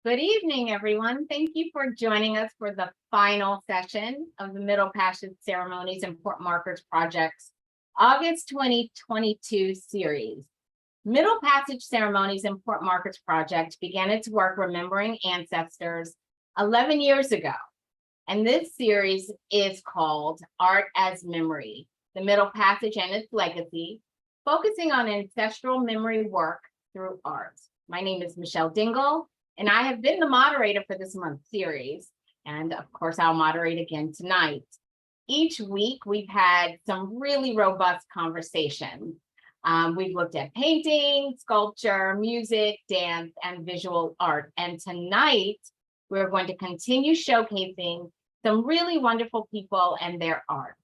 Good evening, everyone. Thank you for joining us for the final session of the Middle Passage Ceremonies and Port Markers Project's August 2022 series. Middle Passage Ceremonies and Port Markers Project began its work remembering ancestors 11 years ago. And this series is called Art as Memory, the Middle Passage and its Legacy, focusing on ancestral memory work through art. My name is Michelle Dingle, and I have been the moderator for this month's series. And of course, I'll moderate again tonight. Each week, we've had some really robust conversations. We've looked at painting, sculpture, music, dance, and visual art. And tonight, we're going to continue showcasing some really wonderful people and their art.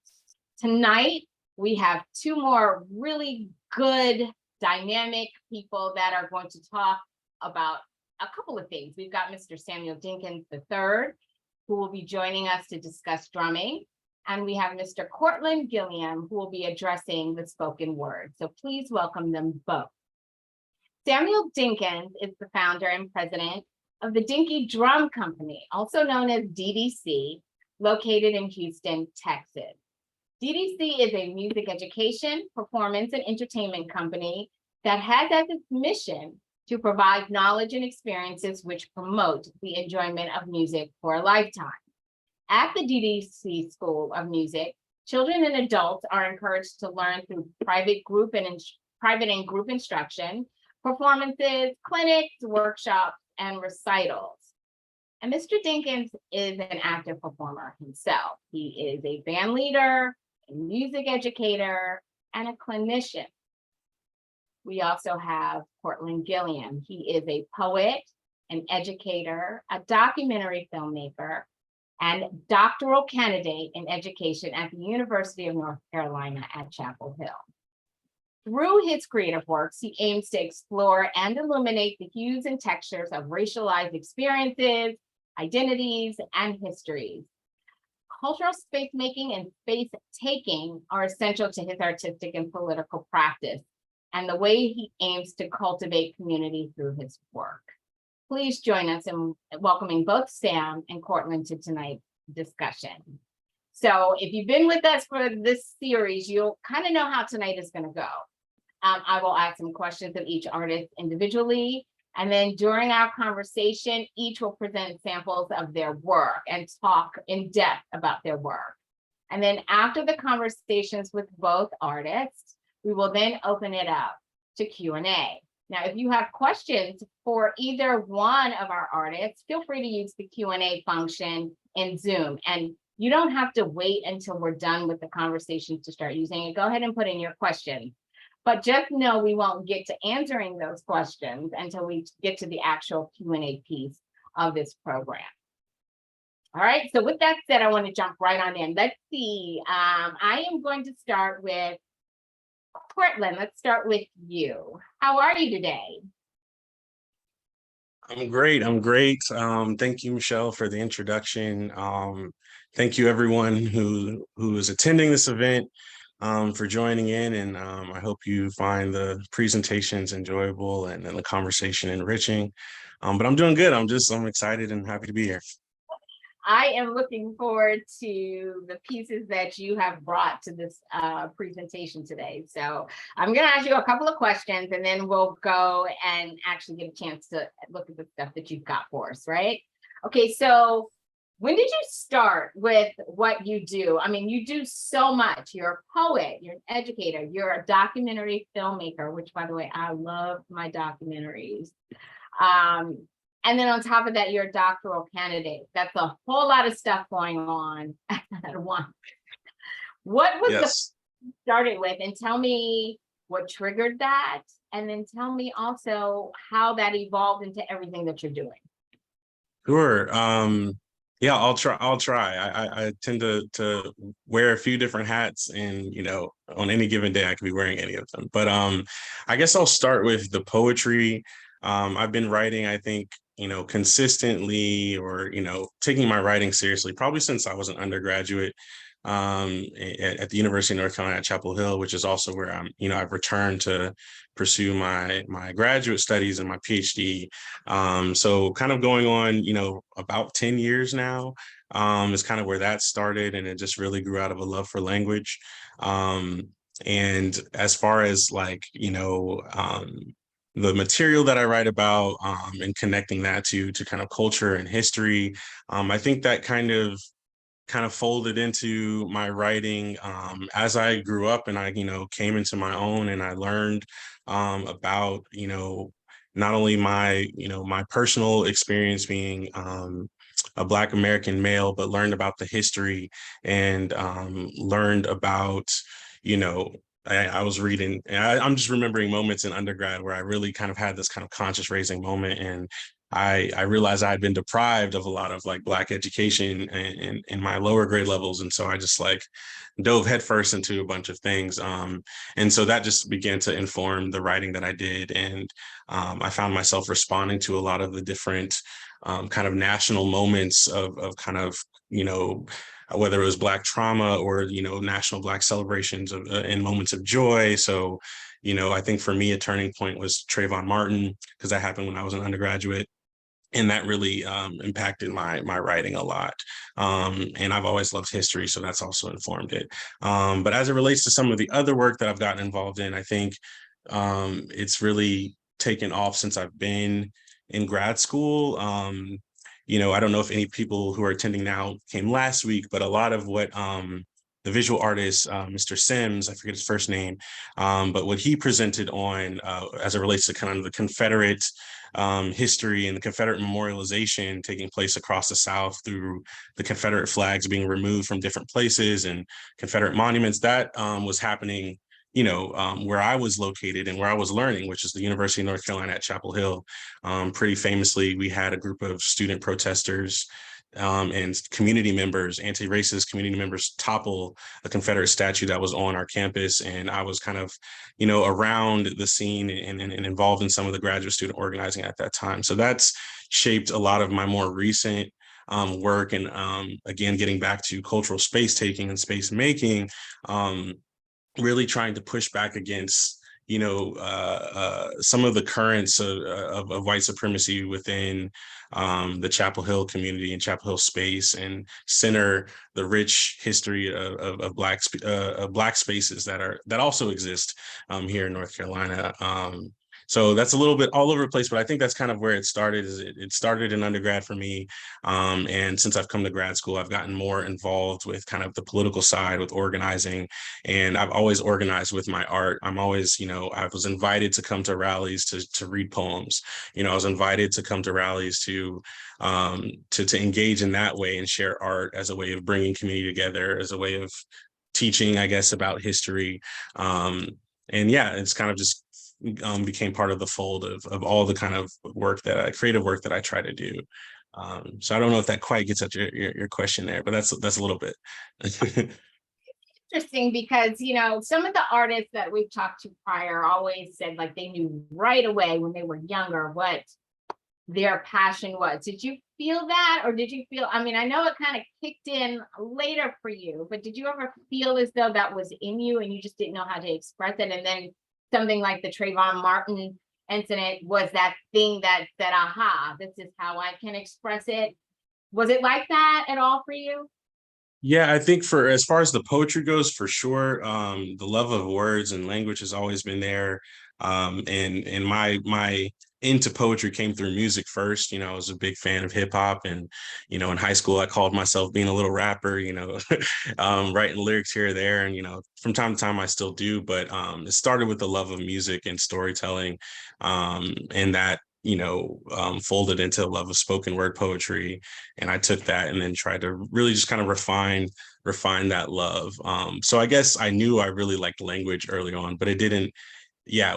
Tonight, we have two more really good, dynamic people that are going to talk about a couple of things. We've got Mr. Samuel Dinkins III, who will be joining us to discuss drumming. And we have Mr. Cortland Gilliam, who will be addressing the spoken word. So please welcome them both. Samuel Dinkins is the founder and president of the Dinky Drum Company, also known as DDC, located in Houston, Texas. DDC is a music education, performance, and entertainment company that has as its mission to provide knowledge and experiences which promote the enjoyment of music for a lifetime. At the DDC School of Music, children and adults are encouraged to learn through private and group instruction, performances, clinics, workshops, and recitals. And Mr. Dinkins is an active performer himself. He is a band leader, a music educator, and a clinician. We also have Cortland Gilliam. He is a poet, an educator, a documentary filmmaker, and doctoral candidate in education at the University of North Carolina at Chapel Hill. Through his creative works, he aims to explore and illuminate the hues and textures of racialized experiences, identities, and histories. Cultural space making and space taking are essential to his artistic and political practice and the way he aims to cultivate community through his work. Please join us in welcoming both Sam and Cortland to tonight's discussion. So if you've been with us for this series, you'll kind of know how tonight is going to go. I will ask some questions of each artist individually, and then during our conversation, each will present samples of their work and talk in depth about their work. And then after the conversations with both artists, we will then open it up to Q&A. Now, if you have questions for either one of our artists, feel free to use the Q&A function in Zoom. And you don't have to wait until we're done with the conversation to start using it. Go ahead and put in your questions. But just know we won't get to answering those questions until we get to the actual Q&A piece of this program. All right, so with that said, I want to jump right on in. Let's see, I am going to start with Cortland. Let's start with you. How are you today? I'm great. Thank you, Michelle, for the introduction. Thank you, everyone who is attending this event, for joining in. And I hope you find the presentations enjoyable and the conversation enriching. But I'm doing good. I'm excited and happy to be here. I am looking forward to the pieces that you have brought to this presentation today. So I'm going to ask you a couple of questions, and then we'll go and actually get a chance to look at the stuff that you've got for us, right? Okay, so when did you start with what you do? I mean, you do so much. You're a poet, you're an educator, you're a documentary filmmaker, which, by the way, I love my documentaries. And then on top of that, you're a doctoral candidate. That's a whole lot of stuff going on at once. What was the started with? And tell me what triggered that. And then tell me also how that evolved into everything that you're doing. Sure. Yeah, I'll try. I tend to wear a few different hats, and on any given day I could be wearing any of them. But I guess I'll start with the poetry. I've been writing, I think, consistently, or taking my writing seriously, probably since I was an undergraduate. at the University of North Carolina at Chapel Hill, which is also where I've returned to pursue my graduate studies and my PhD. So kind of going on, about 10 years now, is kind of where that started. And it just really grew out of a love for language. And as far as the material that I write about, and connecting that to kind of culture and history, I think that kind of folded into my writing as I grew up and I came into my own, and I learned about not only my personal experience being a Black American male, but learned about the history and learned about you know I was reading, and I'm just remembering moments in undergrad where I really kind of had this kind of conscious raising moment, and I realized I had been deprived of a lot of like Black education in my lower grade levels. And so I just like dove headfirst into a bunch of things. And so that just began to inform the writing that I did. And I found myself responding to a lot of the different kind of national moments of kind of, whether it was Black trauma or, national Black celebrations and moments of joy. So, I think for me, a turning point was Trayvon Martin, because that happened when I was an undergraduate. And that really impacted my writing a lot. And I've always loved history, so that's also informed it. But as it relates to some of the other work that I've gotten involved in, I think it's really taken off since I've been in grad school. I don't know if any people who are attending now came last week, but a lot of what the visual artist, Mr. Sims, I forget his first name, but what he presented on as it relates to kind of the Confederate history and the Confederate memorialization taking place across the South through the Confederate flags being removed from different places and Confederate monuments, that was happening where I was located and where I was learning, which is the University of North Carolina at Chapel Hill. Pretty famously, we had a group of student protesters and community members, anti-racist community members, topple a Confederate statue that was on our campus. And I was kind of, around the scene and involved in some of the graduate student organizing at that time. So that's shaped a lot of my more recent work. And again, getting back to cultural space taking and space making, really trying to push back against some of the currents of white supremacy within the Chapel Hill community and Chapel Hill space, and center the rich history of Black spaces that also exist here in North Carolina. So that's a little bit all over the place, but I think that's kind of where it started. It started in undergrad for me, and since I've come to grad school, I've gotten more involved with kind of the political side, with organizing, and I've always organized with my art. I'm always, I was invited to come to rallies to read poems. I was invited to come to rallies to engage in that way and share art as a way of bringing community together, as a way of teaching, I guess, about history. And yeah, it's kind of just became part of the fold of all the kind of creative work that I try to do. So I don't know if that quite gets at your question there, but that's a little bit. Interesting, because some of the artists that we've talked to prior always said like they knew right away when they were younger what their passion was. Did you feel that, or did you feel, I mean, I know it kind of kicked in later for you, but did you ever feel as though that was in you and you just didn't know how to express it, and then something like the Trayvon Martin incident was that thing that said, aha, this is how I can express it? Was it like that at all for you? Yeah, I think for as far as the poetry goes, for sure, the love of words and language has always been there. And my into poetry came through music first. I was a big fan of hip hop, and in high school I called myself being a little rapper. Writing lyrics here or there, and from time to time I still do. But it started with the love of music and storytelling, and that folded into the love of spoken word poetry. And I took that and then tried to really just kind of refine that love. So I guess I knew I really liked language early on, but it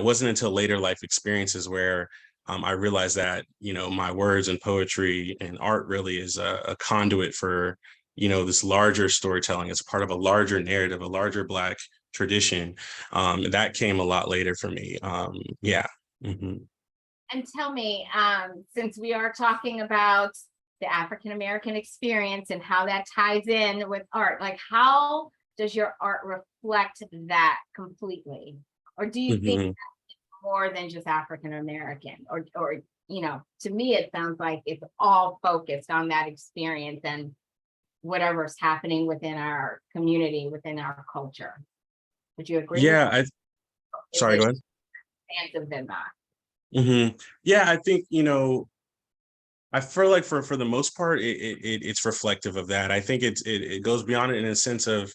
wasn't until later life experiences where I realized that, my words and poetry and art really is a conduit for, this larger storytelling. It's part of a larger narrative, a larger Black tradition. That came a lot later for me. Yeah. Mm-hmm. And tell me, since we are talking about the African American experience and how that ties in with art. Like, how does your art reflect that completely? Or do you think Mhm. more than just African American? Or to me, it sounds like it's all focused on that experience and whatever's happening within our community, within our culture. Would you agree with Yeah, that? Is sorry, it go ahead. expansive than that? Yeah, I think, I feel like for the most part, it's reflective of that. I think it goes beyond it in a sense of,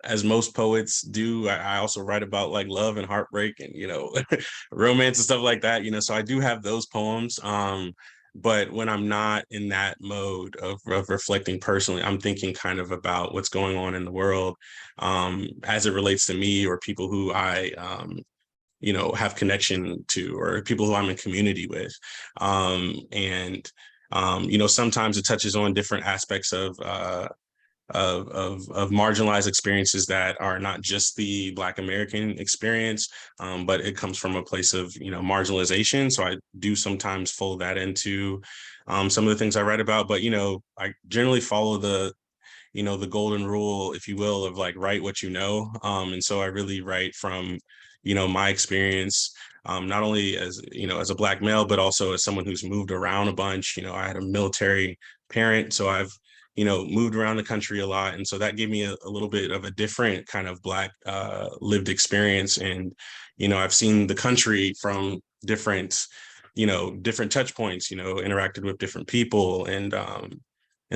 as most poets do. I also write about like love and heartbreak and romance and stuff like that. So I do have those poems. But when I'm not in that mode of reflecting personally, I'm thinking kind of about what's going on in the world, as it relates to me or people who I have connection to, or people who I'm in community with. And sometimes it touches on different aspects of marginalized experiences that are not just the Black American experience, but it comes from a place of marginalization. So I do sometimes fold that into some of the things I write about. But I generally follow the golden rule, if you will, of like write what you know. And so I really write from my experience, not only as a Black male, but also as someone who's moved around a bunch. I had a military parent, so I've moved around the country a lot, and so that gave me a little bit of a different kind of Black lived experience. And I've seen the country from different touch points, interacted with different people. And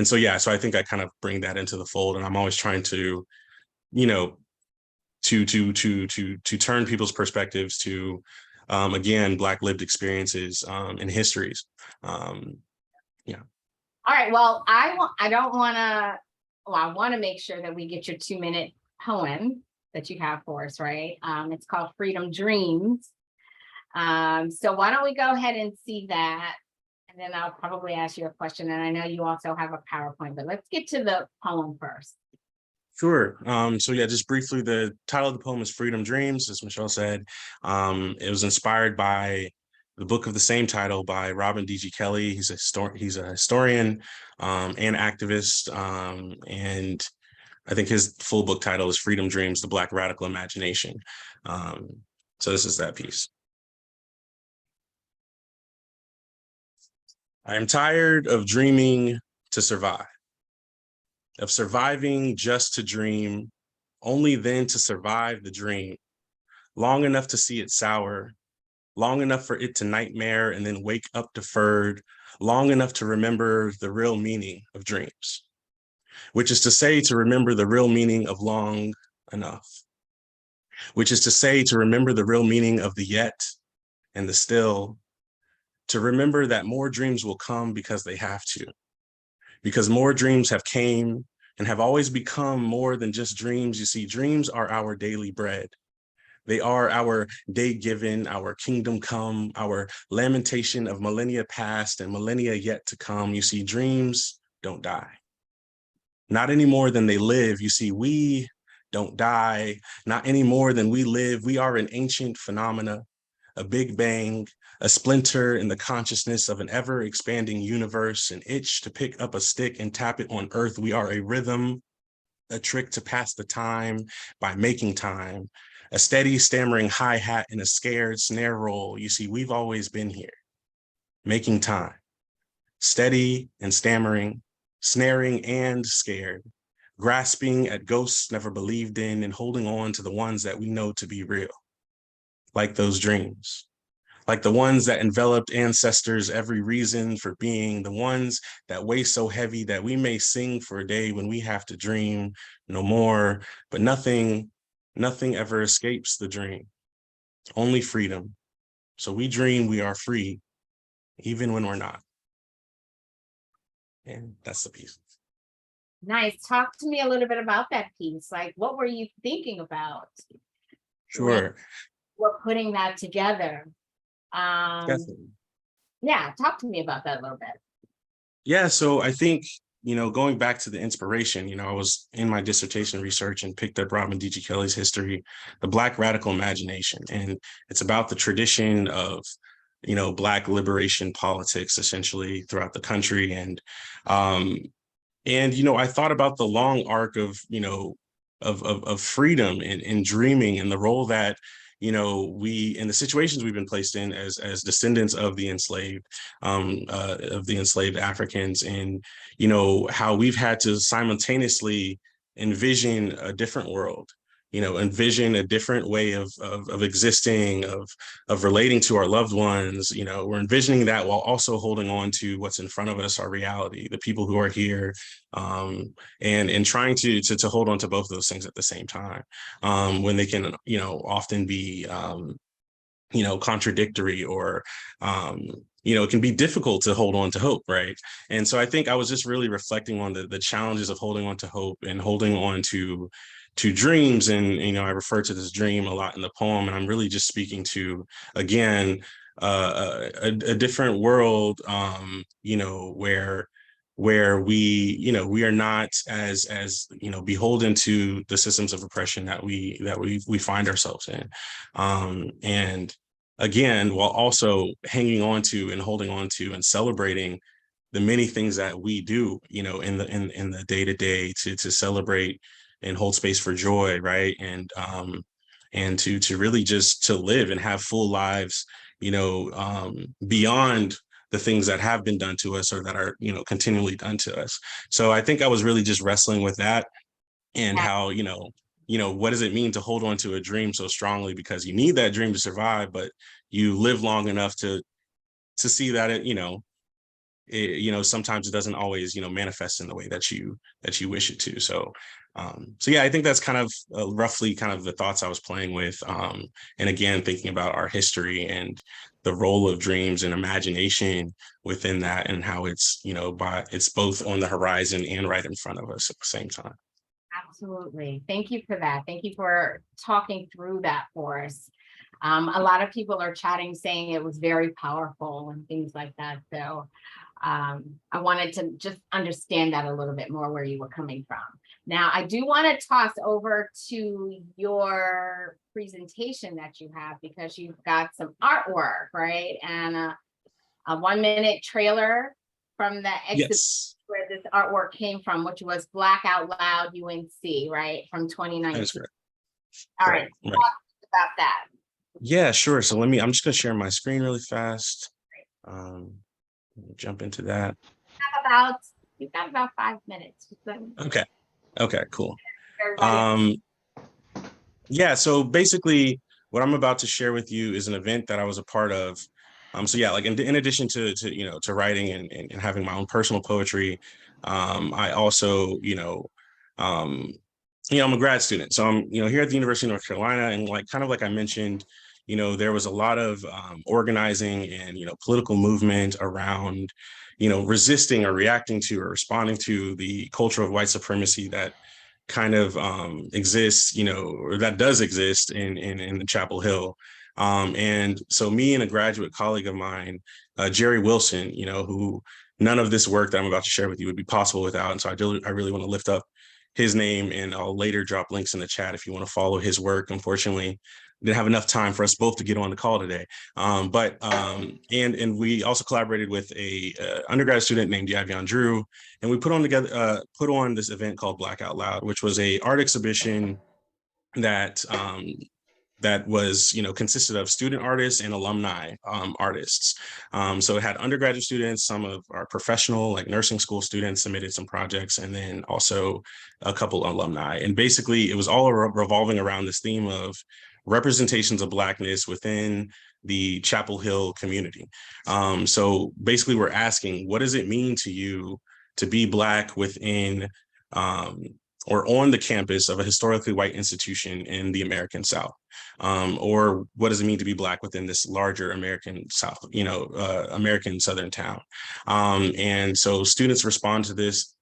so, yeah, so I think I kind of bring that into the fold, and I'm always trying to, you know, to turn people's perspectives to, again, Black lived experiences, and histories. Yeah. All right. Well, I don't want to. Well, I want to make sure that we get your 2-minute poem that you have for us, right? It's called Freedom Dreams. So why don't we go ahead and see that? And then I'll probably ask you a question. And I know you also have a PowerPoint, but let's get to the poem first. Sure. So yeah, just briefly, the title of the poem is Freedom Dreams, as Michelle said. It was inspired by the book of the same title by Robin D.G. Kelley. He's a historian, and activist. And I think his full book title is Freedom Dreams, The Black Radical Imagination. So this is that piece. I am tired of dreaming to survive, of surviving just to dream, only then to survive the dream, long enough to see it sour, long enough for it to nightmare and then wake up deferred, long enough to remember the real meaning of dreams, which is to say, to remember the real meaning of long enough, which is to say, to remember the real meaning of the yet and the still, to remember that more dreams will come because they have to, because more dreams have came and have always become more than just dreams. You see, dreams are our daily bread. They are our day given, our kingdom come, our lamentation of millennia past and millennia yet to come. You see, dreams don't die. Not any more than they live. You see, we don't die, not any more than we live. We are an ancient phenomena, a big bang, a splinter in the consciousness of an ever expanding universe, an itch to pick up a stick and tap it on earth. We are a rhythm, a trick to pass the time by making time, a steady stammering hi-hat and a scared snare roll. You see, we've always been here, making time, steady and stammering, snaring and scared, grasping at ghosts never believed in and holding on to the ones that we know to be real, like those dreams, like the ones that enveloped ancestors' every reason for being, the ones that weigh so heavy that we may sing for a day when we have to dream no more, but nothing ever escapes the dream, only freedom. So we dream we are free, even when we're not. And that's the piece. Nice. Talk to me a little bit about that piece. Like, what were you thinking about when Sure. we're putting that together? Definitely. Yeah, talk to me about that a little bit. Yeah, so I think, going back to the inspiration, I was in my dissertation research and picked up Robin D.G. Kelley's history, the Black Radical Imagination. And it's about the tradition of, Black liberation politics essentially throughout the country. I thought about the long arc of, of freedom and dreaming, and the role that, we, in the situations we've been placed in as descendants of the enslaved Africans, and, how we've had to simultaneously envision a different world, envision a different way of existing, of relating to our loved ones. We're envisioning that while also holding on to what's in front of us, our reality, the people who are here, and trying to hold on to both of those things at the same time, when they can, often be, contradictory, or, it can be difficult to hold on to hope, right? And so I think I was just really reflecting on the challenges of holding on to hope and holding on to dreams. And, I refer to this dream a lot in the poem, and I'm really just speaking to, again, a different world, where we are not as beholden to the systems of oppression that we find ourselves in, and again, while also hanging on to and holding on to and celebrating the many things that we do, in the day to day, to celebrate and hold space for joy, right? And to really just to live and have full lives, beyond the things that have been done to us, or that are, continually done to us. So I think I was really just wrestling with that, and how, what does it mean to hold on to a dream so strongly, because you need that dream to survive, but you live long enough to see that sometimes it doesn't always, manifest in the way that you wish it to. So yeah, I think that's kind of roughly kind of the thoughts I was playing with. And again, thinking about our history and the role of dreams and imagination within that, and how it's, it's both on the horizon and right in front of us at the same time. Absolutely. Thank you for that. Thank you for talking through that for us. A lot of people are chatting, saying it was very powerful and things like that. So I wanted to just understand that a little bit more, where you were coming from. Now, I do want to toss over to your presentation that you have, because you've got some artwork, right? And a 1-minute trailer from the exhibition. Yes. Where this artwork came from, which was Black Out Loud UNC, right? From 2019. That is correct. All right. Talk about that. Yeah, sure. So I'm just gonna share my screen really fast. Jump into that. You've got about 5 minutes. Okay, cool. Yeah, so basically what I'm about to share with you is an event that I was a part of. So yeah, like in addition to to writing and having my own personal poetry, I also, I'm a grad student. So I'm, here at the University of North Carolina, and kind of like I mentioned, there was a lot of organizing and, political movement around, resisting or reacting to or responding to the culture of white supremacy that kind of exists, or that does exist in the Chapel Hill. And so me and a graduate colleague of mine, Jerry Wilson, who none of this work that I'm about to share with you would be possible without. And so I really want to lift up his name, and I'll later drop links in the chat if you want to follow his work. Unfortunately, didn't have enough time for us both to get on the call today. And we also collaborated with a undergrad student named Yavion Drew, and we put on this event called Black Out Loud, which was a art exhibition that was, consisted of student artists and alumni artists. So it had undergraduate students, some of our professional, like nursing school students submitted some projects, and then also a couple alumni. And basically it was all revolving around this theme of representations of Blackness within the Chapel Hill community. So basically we're asking, what does it mean to you to be Black within or on the campus of a historically white institution in the American South? Or what does it mean to be Black within this larger American South, American Southern town? And so students respond to this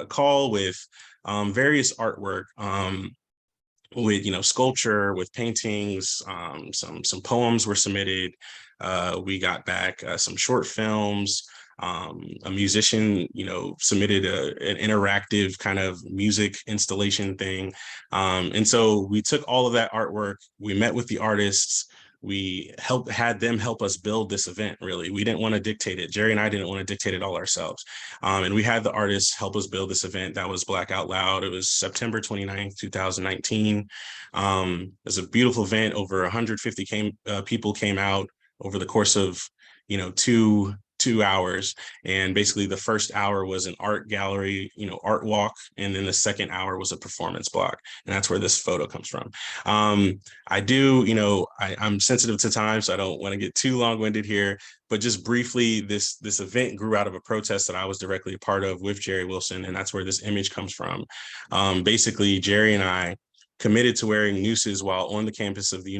call with various artwork, with sculpture, with paintings, some poems were submitted. We got back some short films. A musician, submitted an interactive kind of music installation thing. And so we took all of that artwork, we met with the artists, we had them help us build this event. Really, we didn't want to dictate it. Jerry and I didn't want to dictate it all ourselves. And we had the artists help us build this event. That was Black Out Loud. It was September 29th, 2019. It was a beautiful event. Over 150 people came out over the course of, two hours. And basically the first hour was an art gallery, art walk. And then the second hour was a performance block. And that's where this photo comes from. I'm sensitive to time, so I don't want to get too long-winded here, but just briefly, this event grew out of a protest that I was directly a part of with Jerry Wilson. And that's where this image comes from. Basically, Jerry and I committed to wearing nooses while on the campus of the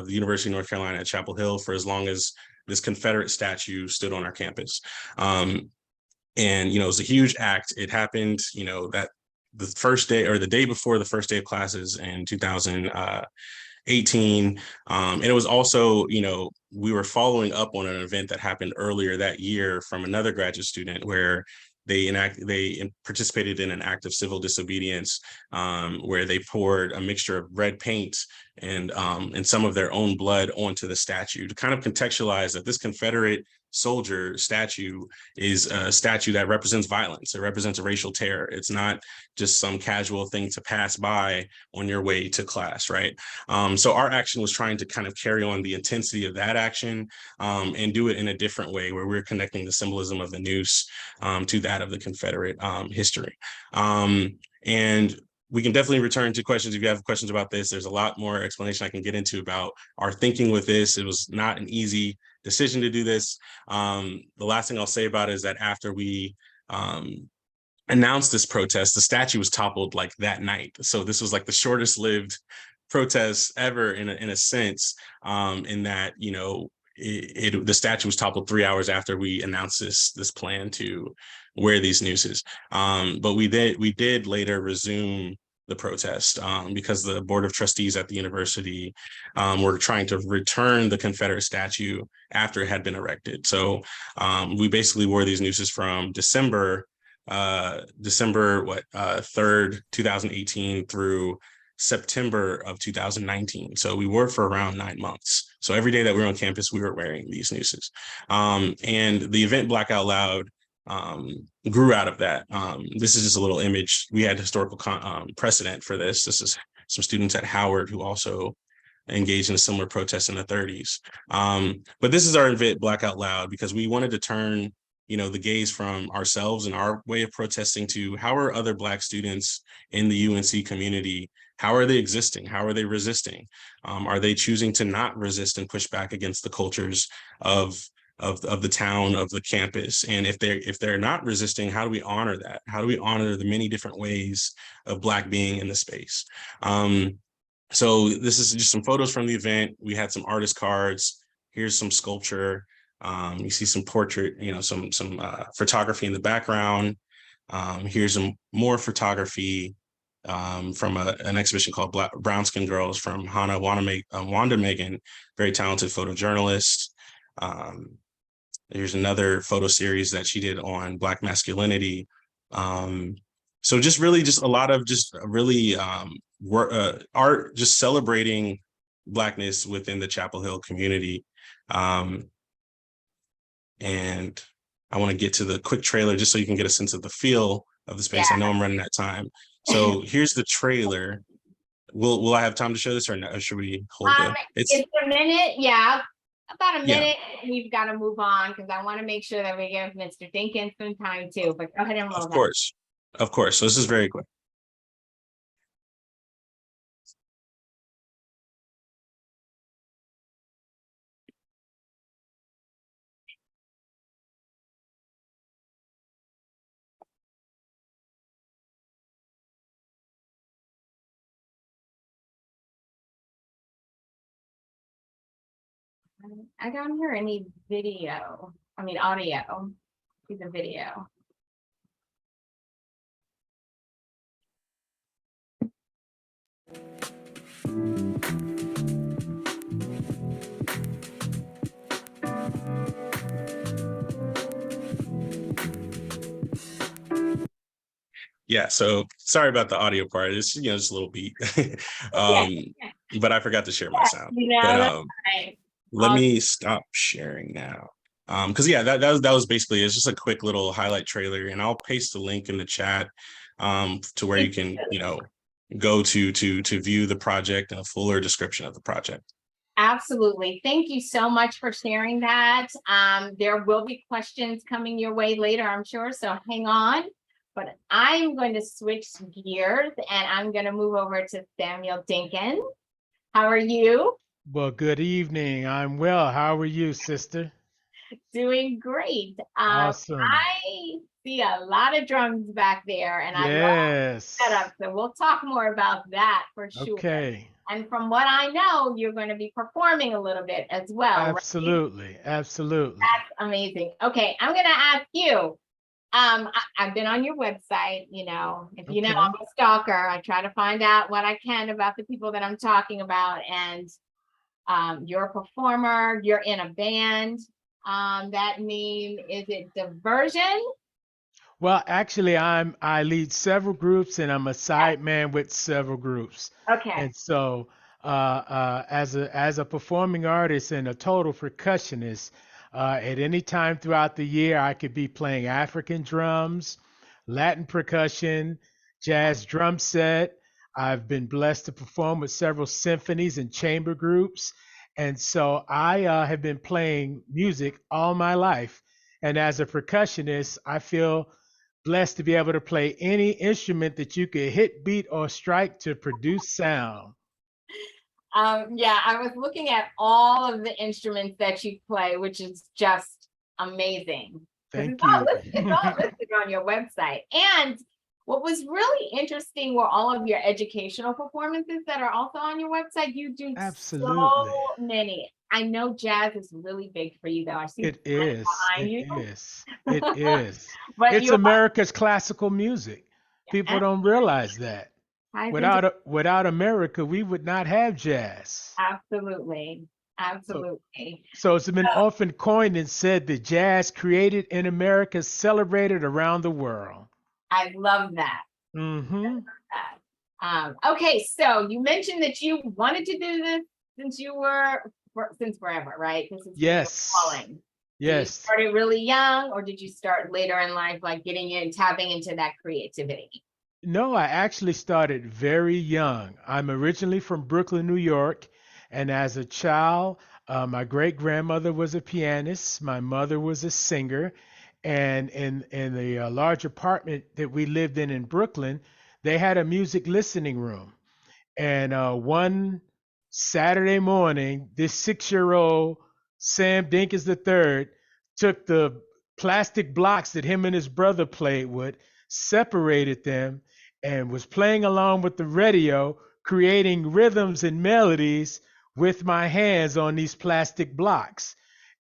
University of North Carolina at Chapel Hill for as long as this Confederate statue stood on our campus. And, it was a huge act. It happened, that the first day or the day before the first day of classes in 2018. And it was also, we were following up on an event that happened earlier that year from another graduate student where they participated in an act of civil disobedience, where they poured a mixture of red paint and some of their own blood onto the statue to kind of contextualize that this Confederate soldier statue is a statue that represents violence. It represents a racial terror. It's not just some casual thing to pass by on your way to class, right? So our action was trying to kind of carry on the intensity of that action and do it in a different way, where we're connecting the symbolism of the noose to that of the Confederate history. And we can definitely return to questions if you have questions about this. There's a lot more explanation I can get into about our thinking with this. It was not an easy decision to do this. The last thing I'll say about it is that after we announced this protest, the statue was toppled like that night. So this was like the shortest lived protest ever in a sense, in that, the statue was toppled 3 hours after we announced this plan to wear these nooses. But we did later resume the protest because the Board of Trustees at the university were trying to return the Confederate statue after it had been erected. So we basically wore these nooses from December 3rd, 2018 through September of 2019. So we wore for around 9 months. So every day that we were on campus, we were wearing these nooses. And the event Black Out Loud grew out of that. This is just a little image. We had historical precedent for this. This is some students at Howard who also engaged in a similar protest in the 30s. But this is our event Black Out Loud because we wanted to turn the gaze from ourselves and our way of protesting to how are other Black students in the UNC community, how are they existing? How are they resisting? Are they choosing to not resist and push back against the cultures of the town, of the campus? And if they're not resisting, how do we honor that? How do we honor the many different ways of Black being in the space? So this is just some photos from the event. We had some artist cards. Here's some sculpture. You see some portrait, some photography in the background. Here's some more photography from an exhibition called Brown Skin Girls from Wanda Megan, very talented photojournalist. Here's another photo series that she did on Black masculinity. So just really just a lot of just really art, just celebrating Blackness within the Chapel Hill community. And I want to get to the quick trailer just so you can get a sense of the feel of the space. Yeah. I know I'm running out of time. So here's the trailer. Will I have time to show this or no? Or should we hold it? It's a minute. Yeah. About a minute. Yeah. We've got to move on because I want to make sure that we give Mr. Dinkins some time too. But go ahead and roll. Of course. So this is very quick. I don't hear any video. I mean, audio. See the video. Yeah, so sorry about the audio part. It's just a little beat. But I forgot to share my sound. That's right. Let me stop sharing now. Because yeah, that was basically it's just a quick little highlight trailer, and I'll paste the link in the chat to where you can, go to view the project and a fuller description of the project. Absolutely. Thank you so much for sharing that. There will be questions coming your way later, I'm sure, so hang on. But I'm going to switch gears and I'm going to move over to Samuel Dinkins. How are you? Well, good evening. I'm well. How are you, sister? Doing great. Awesome. I see a lot of drums back there and I love the setup. Yes. So we'll talk more about that for sure. Okay. And from what I know, you're going to be performing a little bit as well, right? Absolutely. Absolutely. That's amazing. Okay, I'm going to ask you. I've been on your website, if you know, Okay. I'm a stalker. I try to find out what I can about the people that I'm talking about. And you're a performer, you're in a band. That name, is it Diversion? Well, actually, I lead several groups and I'm a side man with several groups. Okay. And so, as a performing artist and a total percussionist, at any time throughout the year, I could be playing African drums, Latin percussion, jazz drum set. I've been blessed to perform with several symphonies and chamber groups. And so I have been playing music all my life. And as a percussionist, I feel blessed to be able to play any instrument that you could hit, beat, or strike to produce sound. Yeah, I was looking at all of the instruments that you play, which is just amazing. Because Thank you. it's all listed on your website. And what was really interesting were all of your educational performances that are also on your website. You do so Absolutely. many. I know jazz is really big for you, though. I see It is. behind It you. is. It is. But It's you America's classical music. People don't realize that. ties into Without America, we would not have jazz. absolutely, So, absolutely. so it's been often coined and said that jazz created in America is celebrated around the world. I love that. Mm-hmm. Okay, so you mentioned that you wanted to do this since forever, right? This is your Yes. calling. Did you Yes. start it really young, or did you start later in life, like tapping into that creativity? No, I actually started very young. I'm originally from Brooklyn, New York, and as a child, my great grandmother was a pianist. My mother was a singer, and in the large apartment that we lived in Brooklyn, they had a music listening room. And one Saturday morning, this 6-year-old Sam Dinkins III took the plastic blocks that him and his brother played with, separated them, and was playing along with the radio, creating rhythms and melodies with my hands on these plastic blocks.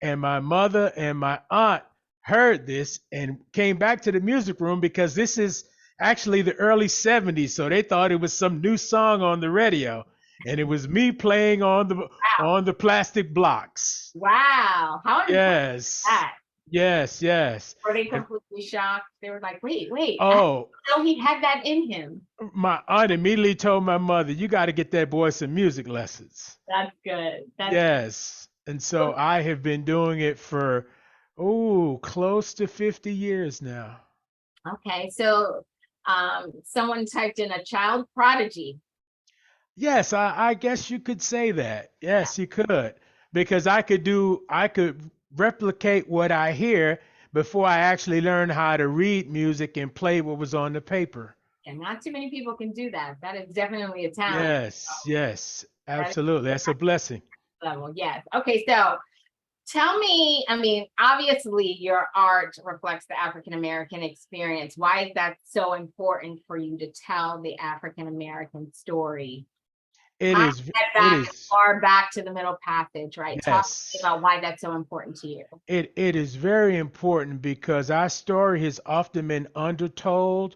And my mother and my aunt heard this and came back to the music room because this is actually the early 70s, so they thought it was some new song on the radio, and it was me playing on the plastic blocks. Wow, how important is Yes. that? Yes. Were they completely shocked? They were like, wait, Oh, so he had that in him. my aunt immediately told my mother, "You got to get that boy some music lessons." That's good. Yes. And so I have been doing it for close to 50 years now. Okay, so someone typed in a child prodigy. Yes, I guess you could say that. Yes, you could. Because I could replicate what I hear before I actually learn how to read music and play what was on the paper. And not too many people can do that. That is definitely a talent. Yes, That is absolutely. That's a blessing. level. Yes. Okay, so tell me, I mean, obviously your art reflects the African American experience. Why is that so important for you to tell the African American story? It I is, get it back as is, far back to the Middle Passage, right? Talk to me yes. about why that's so important to you. It is very important because our story has often been undertold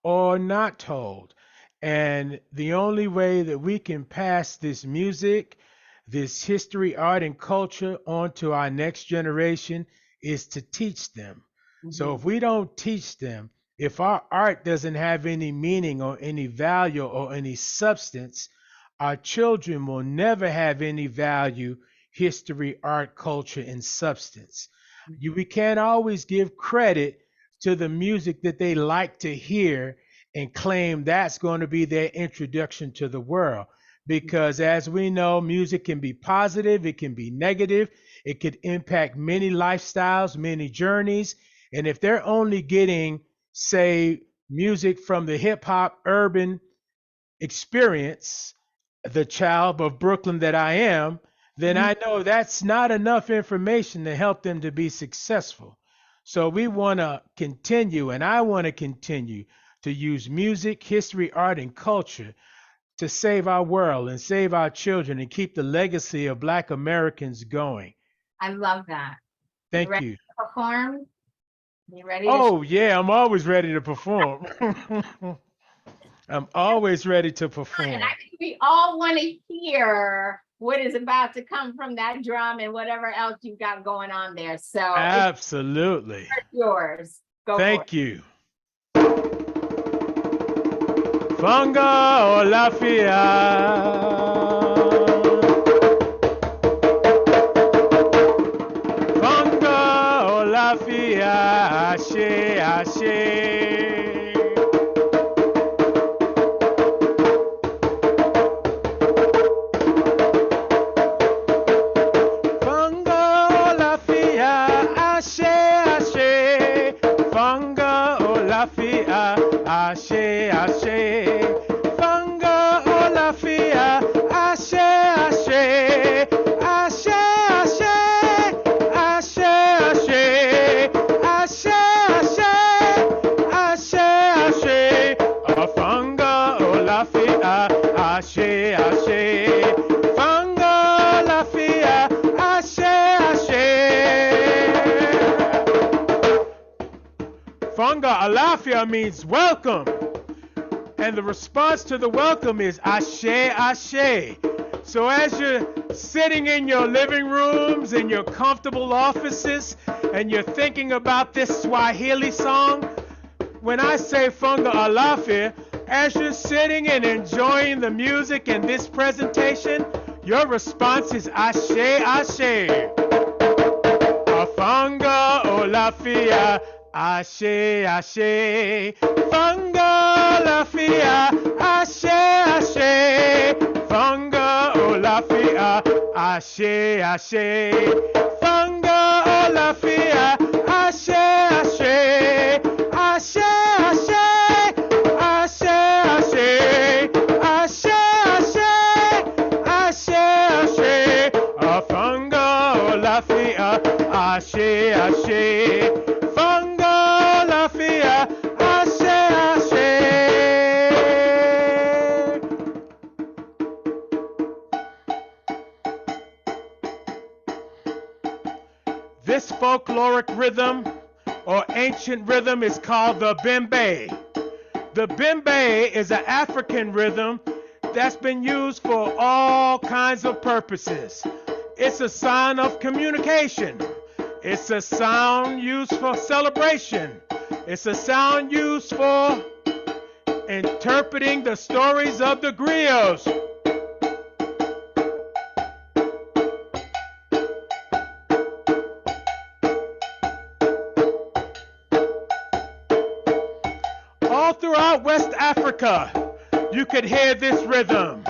or not told. And the only way that we can pass this music, this history, art, and culture on to our next generation is to teach them. So Mhm. if we don't teach them, if our art doesn't have any meaning or any value or any substance, our children will never have any value history, art, culture, and substance. We can't always give credit to the music that they like to hear and claim that's going to be their introduction to the world. Because as we know, music can be positive, it can be negative, it could impact many lifestyles, many journeys. And if they're only getting, say, music from the hip hop urban experience, the child of Brooklyn that I am, then I know that's not enough information to help them to be successful. So we want to continue, and I want to continue to use music, history, art, and culture to save our world and save our children and keep the legacy of Black Americans going. I love that. Thank ready you. to perform? You ready to Oh, yeah, I'm always ready to perform. I'm always ready to perform. And I think we all want to hear what is about to come from that drum and whatever else you've got going on there. So Absolutely. it's yours. Go Thank for it. you. Fanga Olafia. Fanga Olafia. Ashe, ashe. Ashe, ashe, fanga olafia, ashe, ashe, ashe, ashe, ashe, ashe, ashe, ashe, ashe, fanga olafia, ashe, ashe, fanga olafia, ashe, ashe. Funga alafia means welcome. And the response to the welcome is ashe, ashe. So as you're sitting in your living rooms, in your comfortable offices, and you're thinking about this Swahili song, when I say funga alafia, as you're sitting and enjoying the music in this presentation, your response is ashe, ashe. Funga olafia. Ashe, ashe, fanga olafia, ashe, ashe, fanga olafia, ashe, ashe, fanga olafia, ashe, ashe, ashe, ashe, ashe, ashe, ashe, ashe, ashe, fanga olafia, ashe, ashe. This folkloric rhythm or ancient rhythm is called the bembe. The bembe is an African rhythm that's been used for all kinds of purposes. It's a sign of communication. It's a sound used for celebration. It's a sound used for interpreting the stories of the griots. All throughout West Africa, you could hear this rhythm.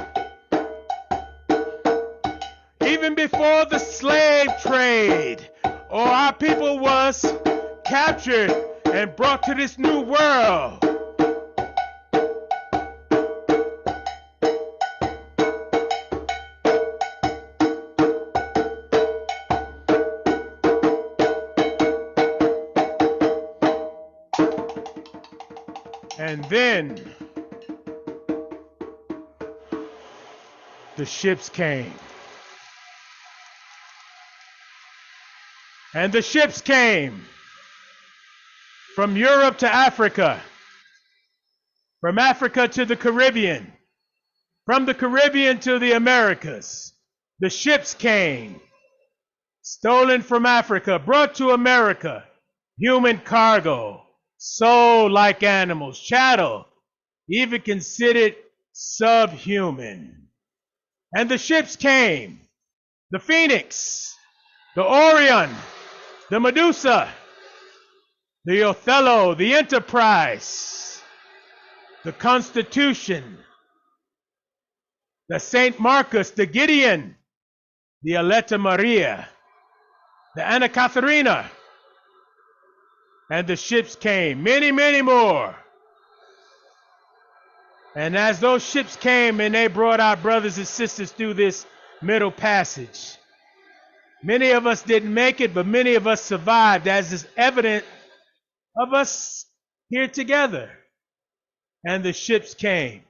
Even before the slave trade, or our people was captured and brought to this new world. And then the ships came. And the ships came from Europe to Africa, from Africa to the Caribbean, from the Caribbean to the Americas. The ships came, stolen from Africa, brought to America, human cargo, sold like animals, chattel, even considered subhuman. And the ships came. the Phoenix, the Orion, the Medusa, the Othello, the Enterprise, the Constitution, the Saint Marcus, the Gideon, the Aletta Maria, the Anna Katharina, and the ships came, many, many more. And as those ships came and they brought our brothers and sisters through this middle passage, many of us didn't make it, but many of us survived, as is evident of us here together. And the ships came,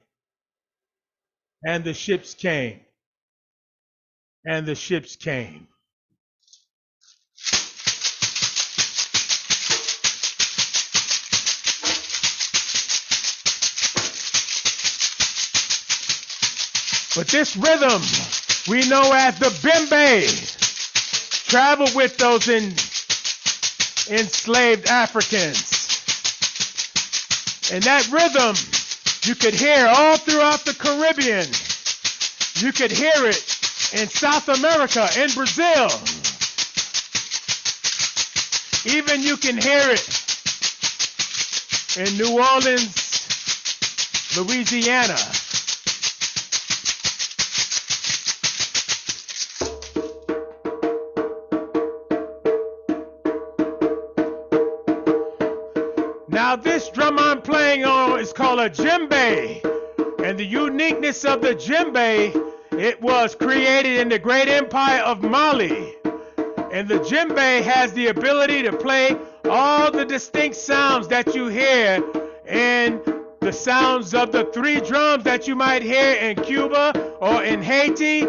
and the ships came, and the ships came. But this rhythm we know as the bembe traveled with those enslaved Africans. And that rhythm you could hear all throughout the Caribbean. You could hear it in South America, in Brazil. Even you can hear it in New Orleans, Louisiana. Now this drum I'm playing on is called a djembe, and the uniqueness of the djembe, it was created in the great empire of Mali, and the djembe has the ability to play all the distinct sounds that you hear in the sounds of the three drums that you might hear in Cuba or in Haiti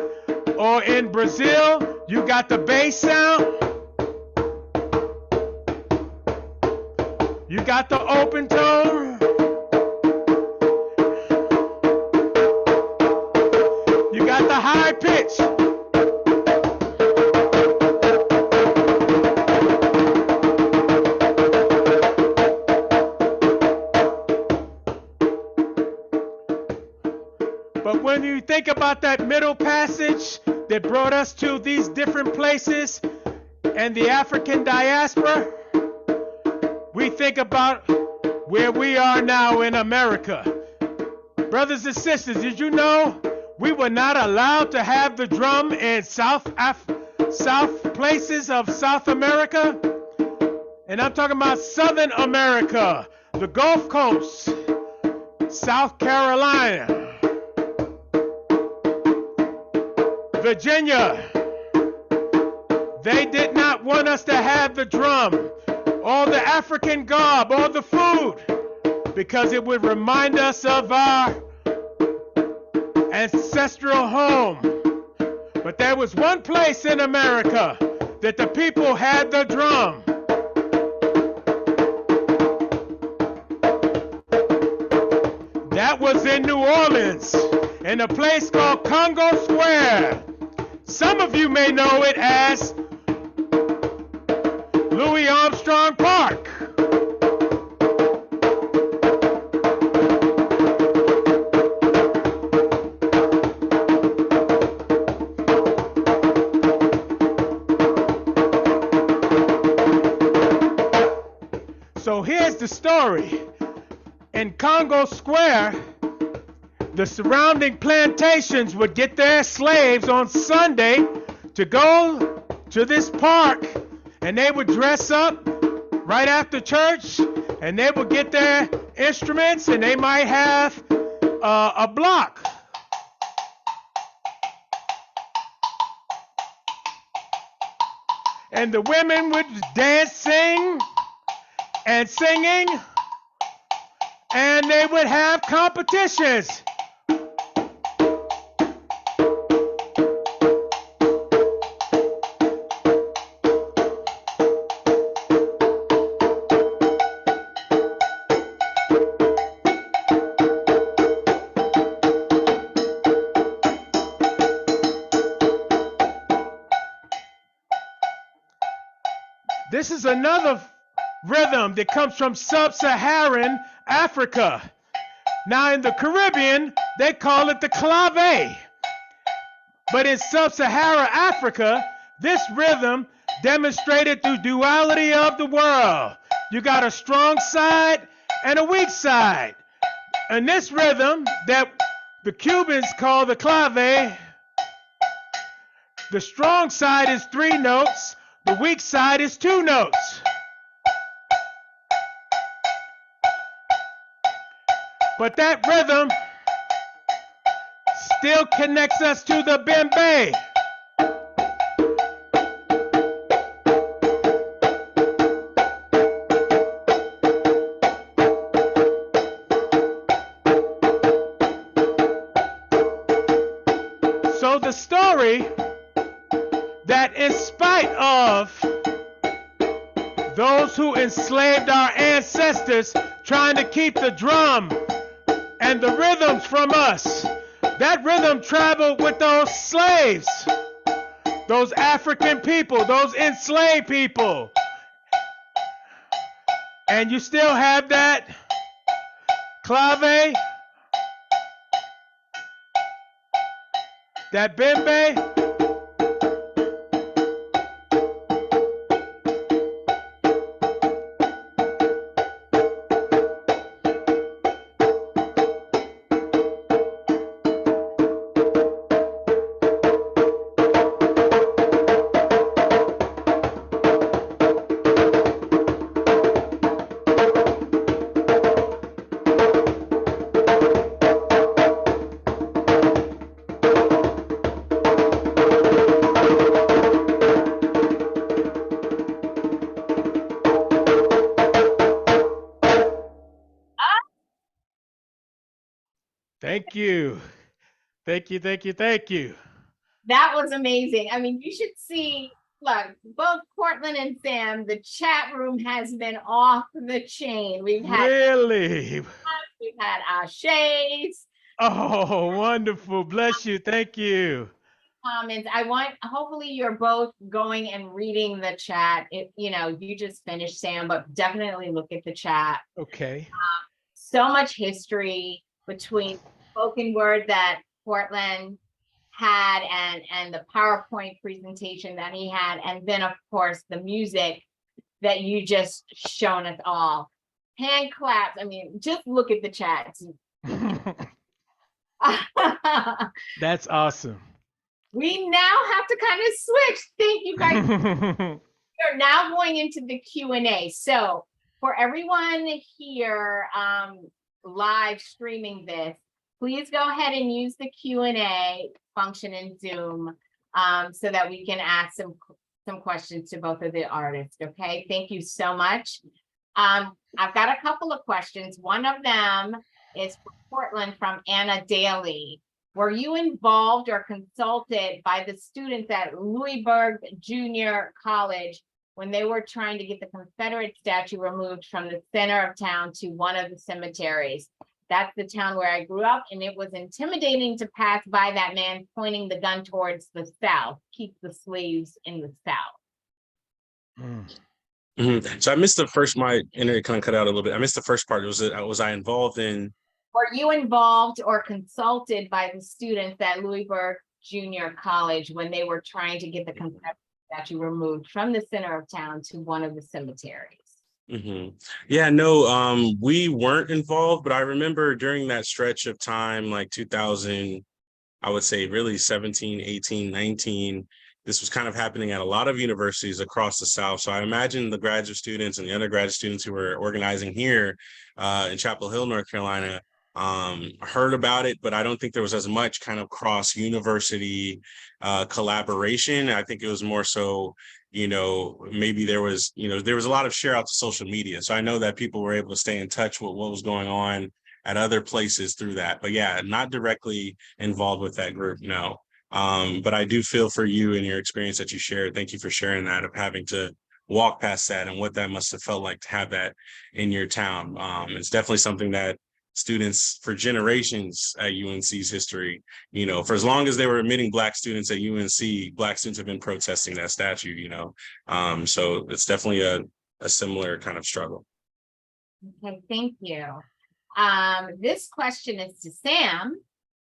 or in Brazil. You got the bass sound. You got the open tone. You got the high pitch. But when you think about that middle passage that brought us to these different places and the African diaspora, we think about where we are now in America. Brothers and sisters, did you know we were not allowed to have the drum in South places of South America? And I'm talking about Southern America, the Gulf Coast, South Carolina, Virginia. They did not want us to have the drum, all the African garb, all the food, because it would remind us of our ancestral home. But there was one place in America that the people had the drum. That was in New Orleans, in a place called Congo Square. Some of you may know it as Louis Armstrong Park. So here's the story. In Congo Square, the surrounding plantations would get their slaves on Sunday to go to this park, and they would dress up right after church, and they would get their instruments, and they might have a block. And the women would dance, sing, and singing, and they would have competitions. This is another rhythm that comes from sub-Saharan Africa. Now in the Caribbean, they call it the clave. But in sub-Saharan Africa, this rhythm demonstrated the duality of the world. You got a strong side and a weak side. And this rhythm that the Cubans call the clave, the strong side is 3 notes, the weak side is 2 notes. But that rhythm still connects us to the bembe. So the story that in spite of those who enslaved our ancestors trying to keep the drum and the rhythms from us, that rhythm traveled with those slaves, those African people, those enslaved people. And you still have that clave, that bembe. Thank you. Thank you, thank you, thank you. That was amazing. I mean, you should see, look, both Cortland and Sam, the chat room has been off the chain. Really? We've had Ashays, Oh, wonderful. Bless you. Thank you. comments. Hopefully you're both going and reading the chat. You just finished, Sam, but definitely look at the chat. Okay. So much history between spoken word that Cortland had and the PowerPoint presentation that he had, and then of course the music that you just shown us all. Hand claps. I mean, just look at the chats. That's awesome. We now have to kind of switch. Thank you guys. We're now going into the Q&A. So for everyone here live streaming this, please go ahead and use the Q&A function in Zoom so that we can ask some questions to both of the artists. Okay, thank you so much. I've got a couple of questions. One of them is for Cortland from Anna Daly. Were you involved or consulted by the students at Louisburg Junior College when they were trying to get the Confederate statue removed from the center of town to one of the cemeteries? That's the town where I grew up, and it was intimidating to pass by that man pointing the gun towards the south. Keep the slaves in the south. So I missed the first. My internet kind of cut out a little bit. I missed the first part. Was I involved in? Were you involved or consulted by the students at Louisburg Junior College when they were trying to get the Confederate statue removed from the center of town to one of the cemeteries? Yeah, no, we weren't involved, but I remember during that stretch of time, like 2000, I would say really 17, 18, 19, this was kind of happening at a lot of universities across the South. So I imagine the graduate students and the undergraduate students who were organizing here in Chapel Hill, North Carolina, heard about it, but I don't think there was as much kind of cross university collaboration. I think it was more so, maybe there was a lot of share out to social media. So I know that people were able to stay in touch with what was going on at other places through that. But yeah, not directly involved with that group, no. But I do feel for you and your experience that you shared. Thank you for sharing that, of having to walk past that and what that must have felt like to have that in your town. It's definitely something that students for generations at UNC's history, for as long as they were admitting Black students at UNC, Black students have been protesting that statue, so it's definitely a similar kind of struggle. Okay, thank you. This question is to Sam.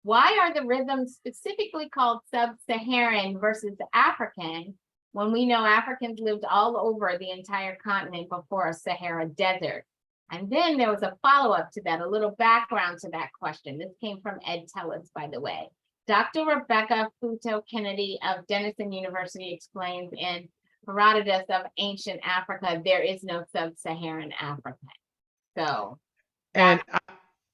Why are the rhythms specifically called sub-Saharan versus African when we know Africans lived all over the entire continent before a Sahara desert? And then there was a follow-up to that, a little background to that question. This came from Ed Tellis, by the way. Dr. Rebecca Futo Kennedy of Denison University explains in Herodotus of Ancient Africa, there is no sub-Saharan Africa. So, And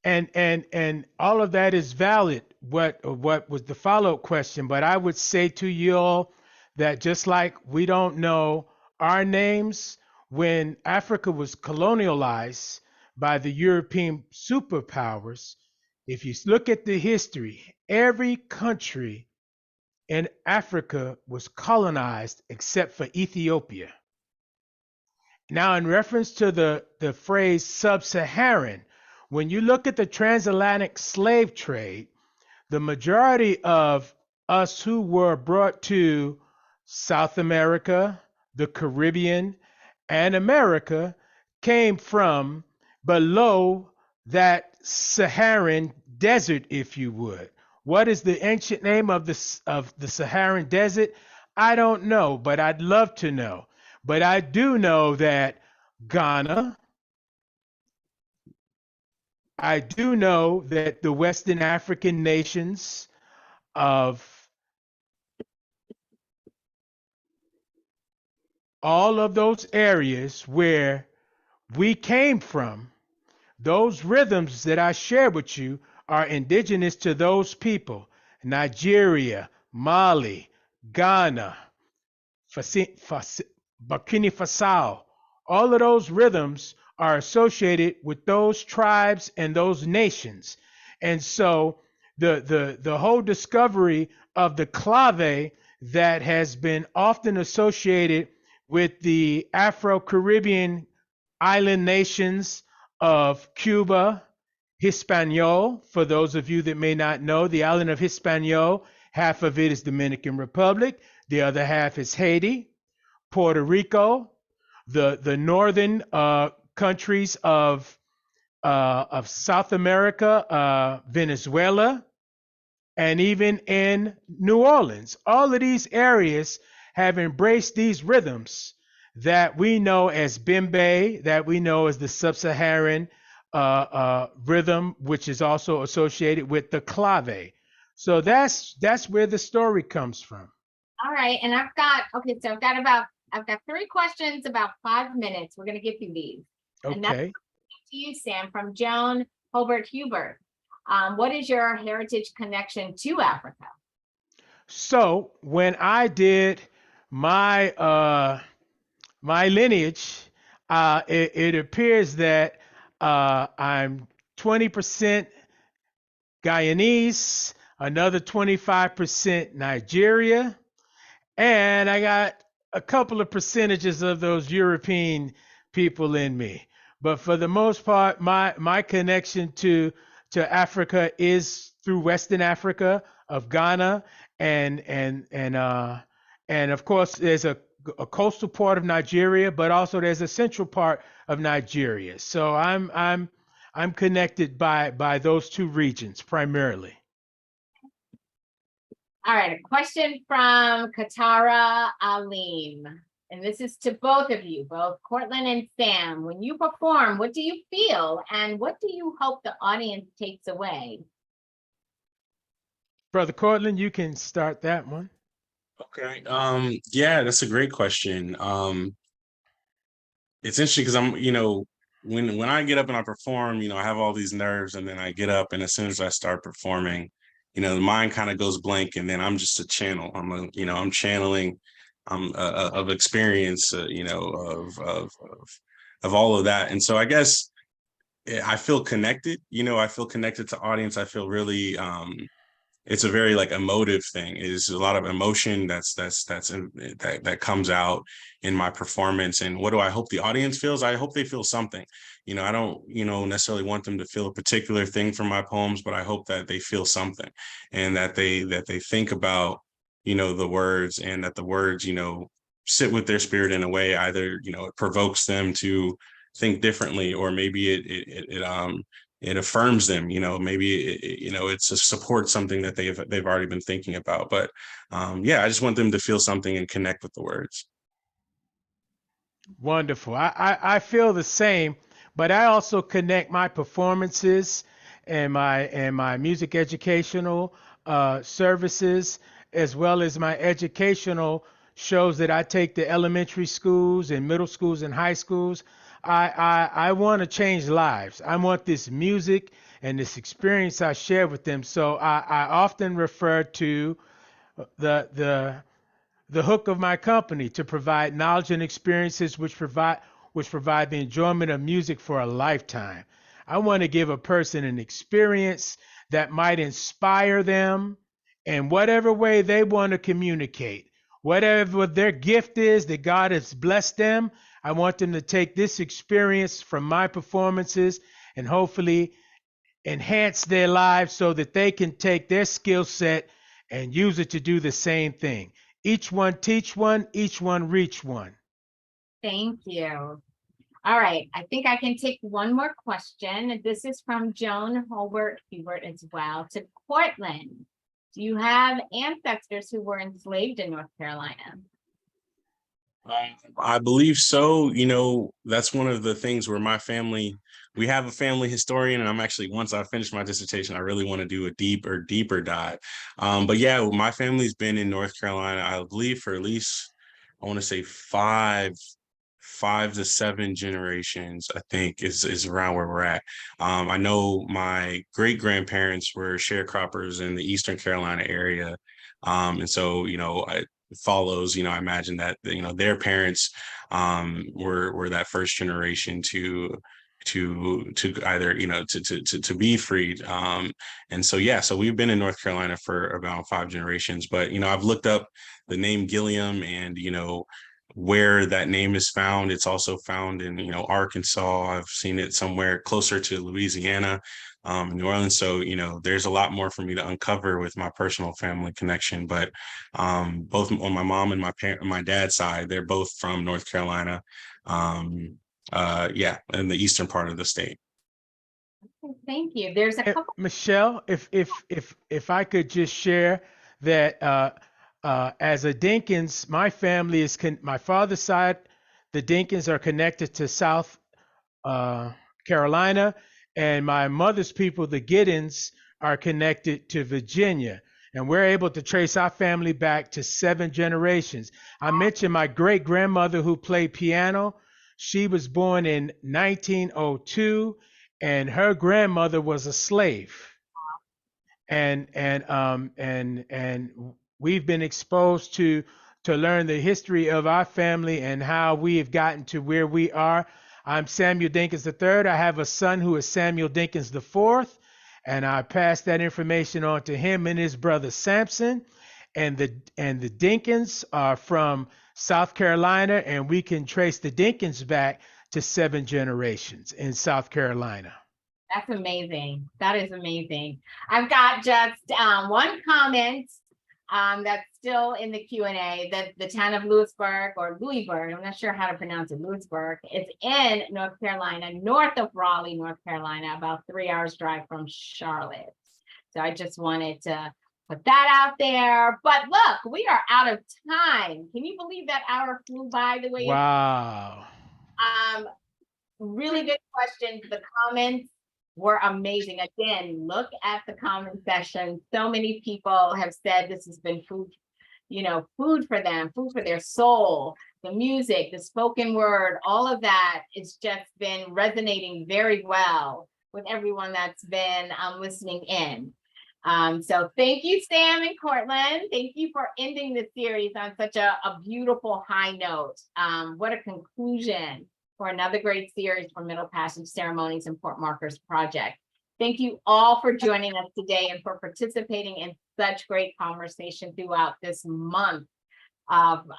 and all of that is valid. What was the follow-up question? But I would say to you all that just like we don't know our names when Africa was colonialized by the European superpowers, if you look at the history, every country in Africa was colonized except for Ethiopia. Now, in reference to the phrase sub-Saharan, when you look at the transatlantic slave trade, the majority of us who were brought to South America, the Caribbean, and America came from below that Saharan desert, if you would. What is the ancient name of the Saharan desert? I don't know, but I'd love to know. But I do know that Ghana, I do know that the Western African nations of all of those areas where we came from, those rhythms that I share with you are indigenous to those people. Nigeria, Mali, Ghana, Burkina Faso, all of those rhythms are associated with those tribes and those nations. And so the whole discovery of the clave that has been often associated with the Afro-Caribbean island nations of Cuba, Hispaniola, for those of you that may not know, the island of Hispaniola, half of it is Dominican Republic, the other half is Haiti, Puerto Rico, the northern countries of South America, Venezuela, and even in New Orleans. All of these areas have embraced these rhythms that we know as Bembe, that we know as the sub-Saharan rhythm, which is also associated with the clave. So that's where the story comes from. All right, and I've got 3 questions, about 5 minutes. We're going to get through these. And that's Okay. to you, Sam, from Joan Hobart Hubert. What is your heritage connection to Africa? So when I did my my lineage, it appears that I'm 20% Guyanese, another 25% Nigeria, and I got a couple of percentages of those European people in me. But for the most part, my connection to Africa is through Western Africa of Ghana and of course there's a coastal part of Nigeria, but also there's a central part of Nigeria. So I'm connected by those two regions primarily. All right, a question from Katara Alim. And this is to both of you, both Cortland and Sam. When you perform, what do you feel and what do you hope the audience takes away? Brother Cortland, you can start that one. Okay. Yeah, that's a great question. It's interesting because when I get up and I perform, I have all these nerves, and then I get up, and as soon as I start performing, the mind kind of goes blank, and then I'm just a channel. I'm channeling of experience, of all of that. And so I guess I feel connected, I feel connected to audience. I feel really, it's a very like emotive thing. It's a lot of emotion that comes out in my performance. And what do I hope the audience feels? I hope they feel something. I don't, necessarily want them to feel a particular thing from my poems, but I hope that they feel something, and that they think about, the words, and that the words, sit with their spirit in a way. Either, it provokes them to think differently, or maybe it affirms them, maybe it's to support something that they've already been thinking about. But yeah, I just want them to feel something and connect with the words. Wonderful. I feel the same, but I also connect my performances and my music educational services, as well as my educational shows that I take to elementary schools and middle schools and high schools. I want to change lives. I want this music and this experience I share with them. So I often refer to the the the hook of my company to provide knowledge and experiences which provide the enjoyment of music for a lifetime. I want to give a person an experience that might inspire them in whatever way they want to communicate. Whatever their gift is that God has blessed them, I want them to take this experience from my performances and hopefully enhance their lives so that they can take their skill set and use it to do the same thing. Each one teach one, each one reach one. Thank you. All right, I think I can take one more question. This is from Joan Hobart Hubert as well to Cortland. Do you have ancestors who were enslaved in North Carolina? I believe so. That's one of the things where we have a family historian, and I'm actually, once I finish my dissertation, I really want to do a deeper dive. But yeah, my family's been in North Carolina, I believe, for at least, I want to say five to seven generations, I think is around where we're at. I know my great grandparents were sharecroppers in the Eastern Carolina area. And so, it follows, I imagine that, their parents were that first generation to either, to be freed. And so, yeah, so we've been in North Carolina for about five generations, but, I've looked up the name Gilliam and, where that name is found. It's also found in, Arkansas. I've seen it somewhere closer to Louisiana, New Orleans. So, there's a lot more for me to uncover with my personal family connection. But both on my mom and my dad's side, they're both from North Carolina. Yeah, in the eastern part of the state. Thank you. There's a couple. Michelle, if I could just share that as a Dinkins, my family my father's side, the Dinkins are connected to South Carolina, and my mother's people, the Giddens, are connected to Virginia. And we're able to trace our family back to 7 generations. I mentioned my great grandmother who played piano. She was born in 1902, and her grandmother was a slave. And we've been exposed to learn the history of our family and how we have gotten to where we are. I'm Samuel Dinkins III. I have a son who is Samuel Dinkins IV, and I passed that information on to him and his brother Samson. And the Dinkins are from South Carolina, and we can trace the Dinkins back to 7 generations in South Carolina. That's amazing. That is amazing. I've got just one comment that's still in the Q&A, that the town of Louisburg, or Louisburg, I'm not sure how to pronounce it, Louisburg, it's in North Carolina, north of Raleigh, North Carolina, about 3 hours drive from Charlotte. So I just wanted to put that out there. But look, we are out of time. Can you believe that hour flew by the way? Wow. Really good questions. The comments were amazing. Again, look at the comment section. So many people have said this has been food, food for them, food for their soul. The music, the spoken word, all of that, it's just been resonating very well with everyone that's been listening in. So thank you, Sam and Cortland. Thank you for ending the series on such a beautiful high note. What a conclusion for another great series for Middle Passage Ceremonies and Port Markers Project. Thank you all for joining us today and for participating in such great conversation throughout this month of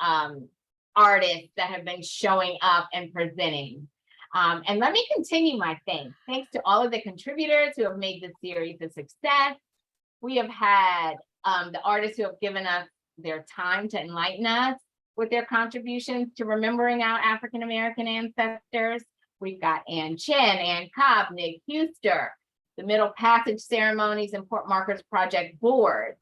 artists that have been showing up and presenting. And let me continue my thanks. Thanks to all of the contributors who have made this series a success. We have had the artists who have given us their time to enlighten us with their contributions to remembering our African-American ancestors. We've got Ann Chen, Ann Cobb, Nick Huster, the Middle Passage Ceremonies and Port Markers Project Board.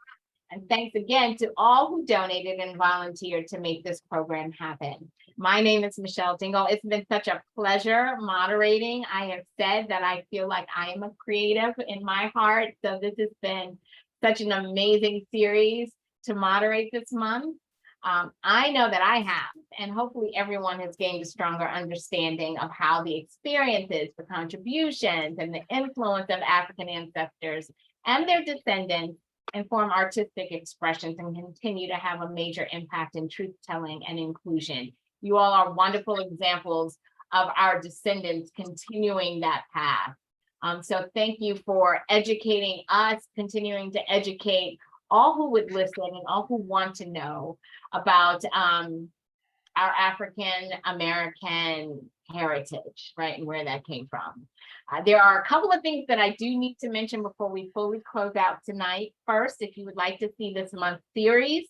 And thanks again to all who donated and volunteered to make this program happen. My name is Michelle Dingle. It's been such a pleasure moderating. I have said that I feel like I am a creative in my heart. So this has been such an amazing series to moderate this month. I know that I have, and hopefully everyone has gained a stronger understanding of how the experiences, the contributions, and the influence of African ancestors and their descendants inform artistic expressions and continue to have a major impact in truth-telling and inclusion. You all are wonderful examples of our descendants continuing that path. So thank you for educating us, continuing to educate all who would listen and all who want to know about our African American heritage, right, and where that came from. There are a couple of things that I do need to mention before we fully close out tonight. First, if you would like to see this month's series,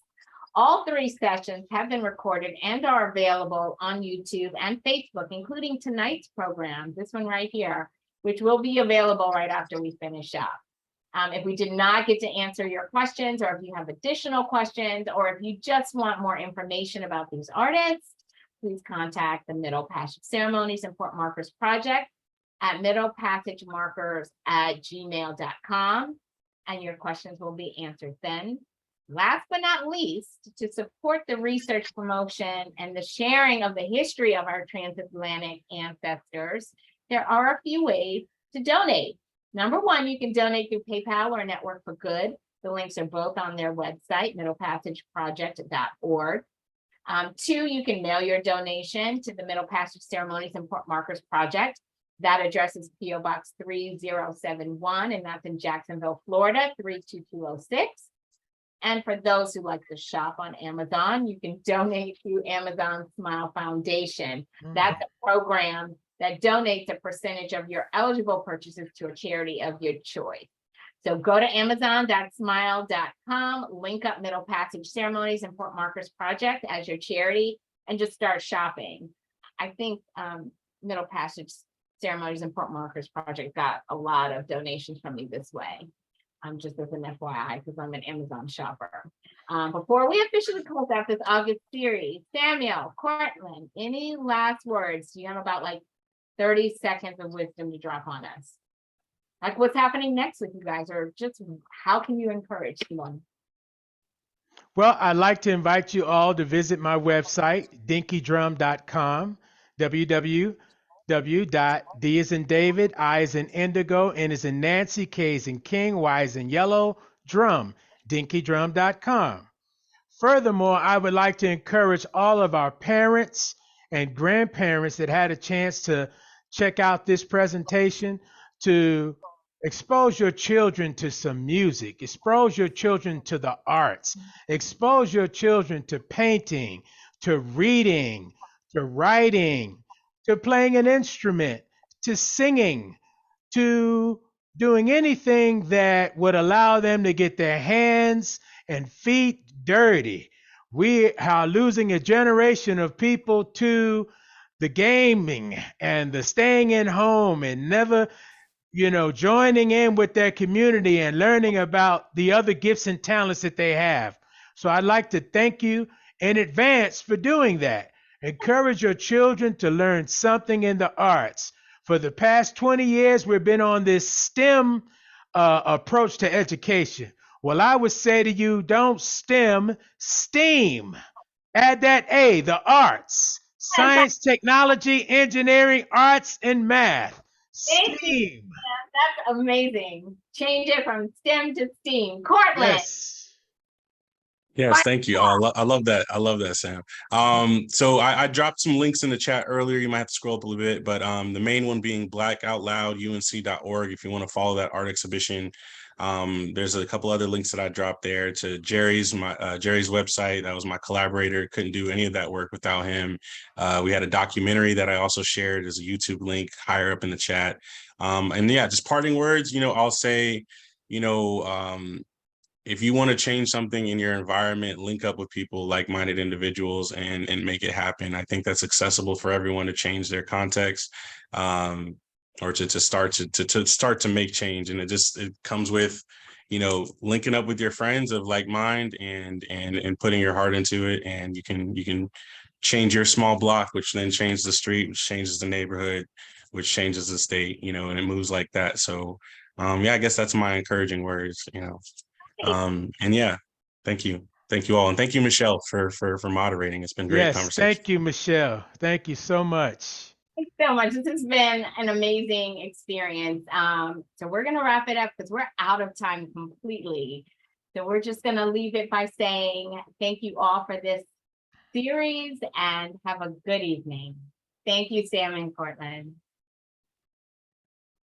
all 3 sessions have been recorded and are available on YouTube and Facebook, including tonight's program, this one right here, which will be available right after we finish up. If we did not get to answer your questions, or if you have additional questions, or if you just want more information about these artists, please contact the Middle Passage Ceremonies and Port Markers Project at middlepassagemarkers@gmail.com, and your questions will be answered then. Last but not least, to support the research, promotion, and the sharing of the history of our transatlantic ancestors, there are a few ways to donate. Number 1, you can donate through PayPal or Network for Good. The links are both on their website, middlepassageproject.org. 2, you can mail your donation to the Middle Passage Ceremonies and Port Markers Project. That address is P.O. Box 3071, and that's in Jacksonville, Florida, 32206. And for those who like to shop on Amazon, you can donate through Amazon Smile Foundation. That's a program that donates a percentage of your eligible purchases to a charity of your choice. So go to amazon.smile.com, link up Middle Passage Ceremonies and Port Markers Project as your charity, and just start shopping. I think Middle Passage Ceremonies and Port Markers Project got a lot of donations from me this way. Just as an FYI, because I'm an Amazon shopper. Before we officially close out this August series, Samuel, Cortland, any last words? You have about like 30 seconds of wisdom to drop on us. Like what's happening next with you guys, or just how can you encourage someone? Well, I'd like to invite you all to visit my website, dinkydrum.com, www.D as in David, I as in Indigo, N as in Nancy, K as in King, Y as in Yellow, drum, dinkydrum.com. Furthermore, I would like to encourage all of our parents and grandparents that had a chance to check out this presentation to expose your children to some music, expose your children to the arts, expose your children to painting, to reading, to writing, to playing an instrument, to singing, to doing anything that would allow them to get their hands and feet dirty. We are losing a generation of people to the gaming and the staying in home and never, joining in with their community and learning about the other gifts and talents that they have. So I'd like to thank you in advance for doing that. Encourage your children to learn something in the arts. For the past 20 years, we've been on this STEM approach to education. Well, I would say to you, don't STEM, STEAM. Add that A, the arts, science, technology, engineering, arts, and math. STEAM. That's amazing. Change it from STEM to STEAM. Cortland. Yes, thank you. I love that. I love that, Sam. So I dropped some links in the chat earlier. You might have to scroll up a little bit, but the main one being blackoutloudunc.org. If you want to follow that art exhibition, there's a couple other links that I dropped there to Jerry's website. That was my collaborator. Couldn't do any of that work without him. We had a documentary that I also shared as a YouTube link higher up in the chat. And yeah, just parting words. I'll say, if you want to change something in your environment, link up with people, like-minded individuals, and make it happen. I think that's accessible for everyone to change their context. or to start to make change. And it comes with, you know, linking up with your friends of like mind and putting your heart into it. And you can change your small block, which then changes the street, which changes the neighborhood, which changes the state, you know, and it moves like that. So yeah, I guess that's my encouraging words, you know. And yeah, thank you. Thank you all. And thank you, Michelle, for moderating. It's been great Yes, conversation. thank you, Michelle. Thank you so much. Thanks so much. This has been an amazing experience. So we're gonna wrap it up because we're out of time completely. So we're just gonna leave it by saying thank you all for this series and have a good evening. Thank you, Sam and Cortland.